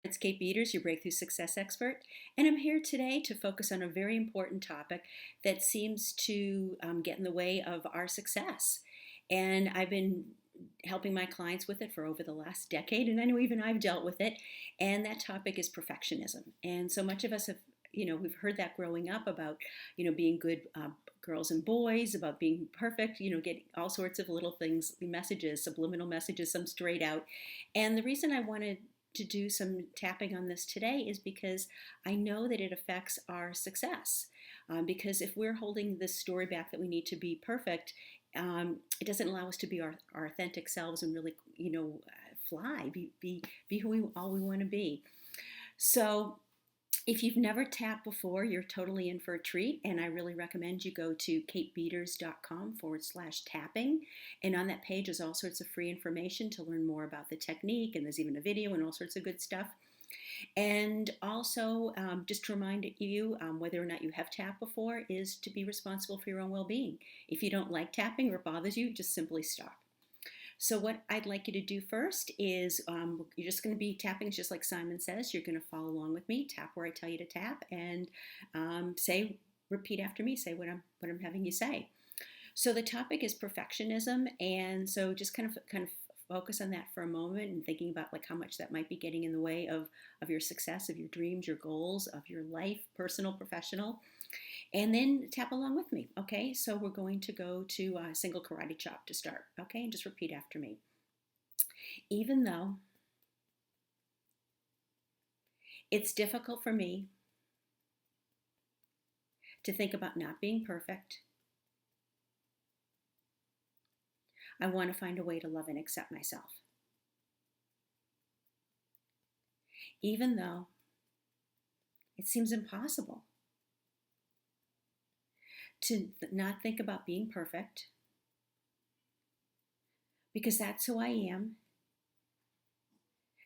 It's Kate Beeders, your breakthrough success expert, and I'm here today to focus on a very important topic that seems to get in the way of our success. And I've been helping my clients with it for over the last decade, and I know even I've dealt with it. And that topic is perfectionism. And so much of us have, we've heard that growing up about, being good girls and boys, about being perfect, getting all sorts of little things, messages, subliminal messages, some straight out. And the reason I wanted to do some tapping on this today is because I know that it affects our success. Because if we're holding this story back that we need to be perfect, it doesn't allow us to be our authentic selves and really, fly, be who all we want to be. So if you've never tapped before, you're totally in for a treat, and I really recommend you go to katebeeders.com/tapping. And on that page is all sorts of free information to learn more about the technique, and there's even a video and all sorts of good stuff. And also, just to remind you, whether or not you have tapped before, is to be responsible for your own well being. If you don't like tapping or it bothers you, just simply stop. So what I'd like you to do first is you're just going to be tapping, just like Simon says. You're going to follow along with me, tap where I tell you to tap, and repeat after me. Say what I'm having you say. So the topic is perfectionism, and so just kind of focus on that for a moment and thinking about like how much that might be getting in the way of your success, of your dreams, your goals, of your life, personal, professional. And then tap along with me, okay? So we're going to go to a single karate chop to start, okay? And just repeat after me. Even though it's difficult for me to think about not being perfect, I want to find a way to love and accept myself. Even though it seems impossible to not think about being perfect, because that's who I am,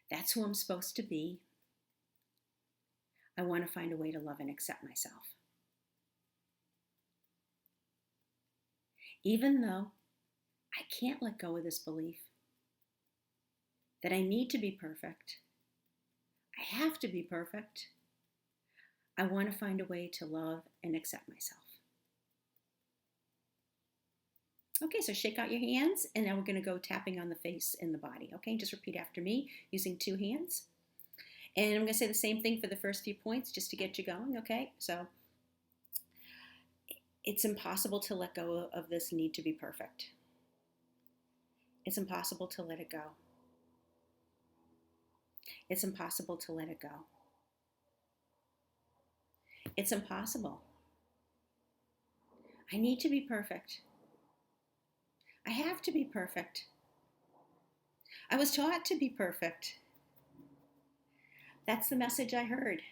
that's who I'm supposed to be. I want to find a way to love and accept myself. Even though I can't let go of this belief that I need to be perfect, I have to be perfect, I want to find a way to love and accept myself. Okay, so shake out your hands, and now we're going to go tapping on the face and the body. Okay, just repeat after me using 2 hands. And I'm going to say the same thing for the first few points just to get you going. Okay, so it's impossible to let go of this need to be perfect. It's impossible to let it go. It's impossible to let it go. It's impossible. I need to be perfect. I have to be perfect. I was taught to be perfect. That's the message I heard,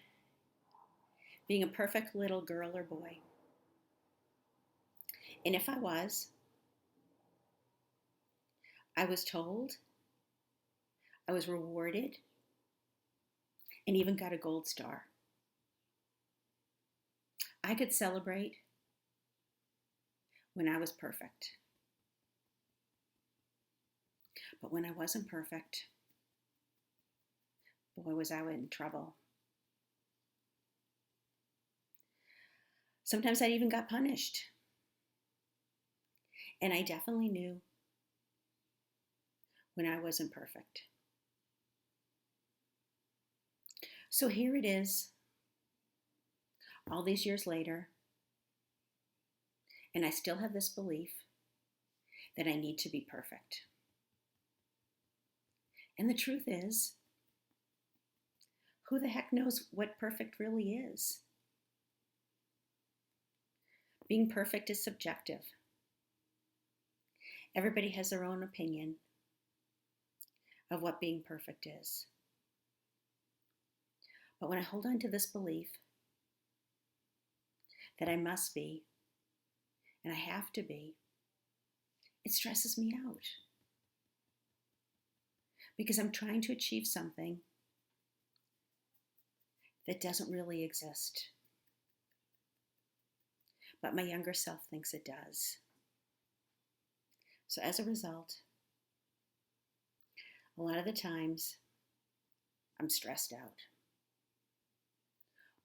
being a perfect little girl or boy. And if I was told, I was rewarded, and even got a gold star. I could celebrate when I was perfect. But when I wasn't perfect, boy, was I in trouble. Sometimes I even got punished. And I definitely knew when I wasn't perfect. So here it is, all these years later, and I still have this belief that I need to be perfect. And the truth is, who the heck knows what perfect really is? Being perfect is subjective. Everybody has their own opinion of what being perfect is. But when I hold on to this belief that I must be and I have to be, it stresses me out. Because I'm trying to achieve something that doesn't really exist. But my younger self thinks it does. So as a result, a lot of the times I'm stressed out.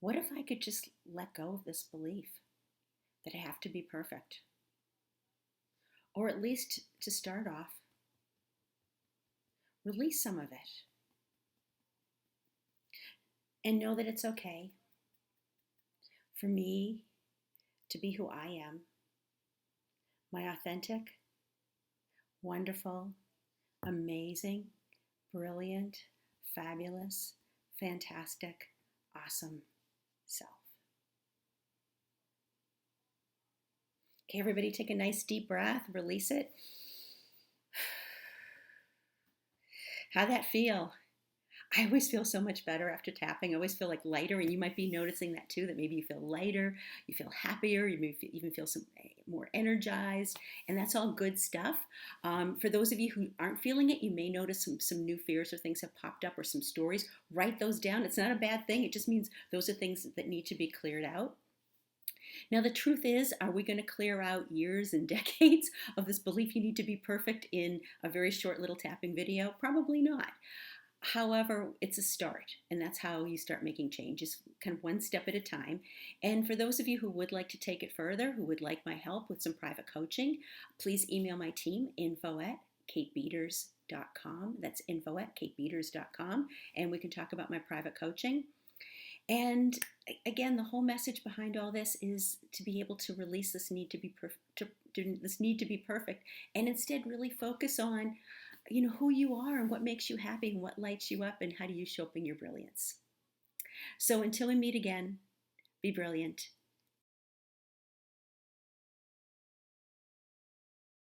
What if I could just let go of this belief that I have to be perfect? Or at least to start off, release some of it and know that it's okay for me to be who I am, my authentic, wonderful, amazing, brilliant, fabulous, fantastic, awesome self. Okay, everybody take a nice deep breath, release it. How'd that feel? I always feel so much better after tapping. I always feel like lighter, and you might be noticing that too, that maybe you feel lighter, you feel happier, you may even feel some more energized, and that's all good stuff. For those of you who aren't feeling it, you may notice some new fears or things have popped up or some stories. Write those down. It's not a bad thing. It just means those are things that need to be cleared out. Now, the truth is, are we going to clear out years and decades of this belief you need to be perfect in a very short little tapping video? Probably not. However, it's a start, and that's how you start making changes, kind of one step at a time. And for those of you who would like to take it further, who would like my help with some private coaching, please email my team, info@katebeeders.com. That's info@katebeeders.com, and we can talk about my private coaching. And again, the whole message behind all this is to be able to release this need to be perfect, and instead really focus on, who you are and what makes you happy and what lights you up and how do you show up in your brilliance. So until we meet again, be brilliant.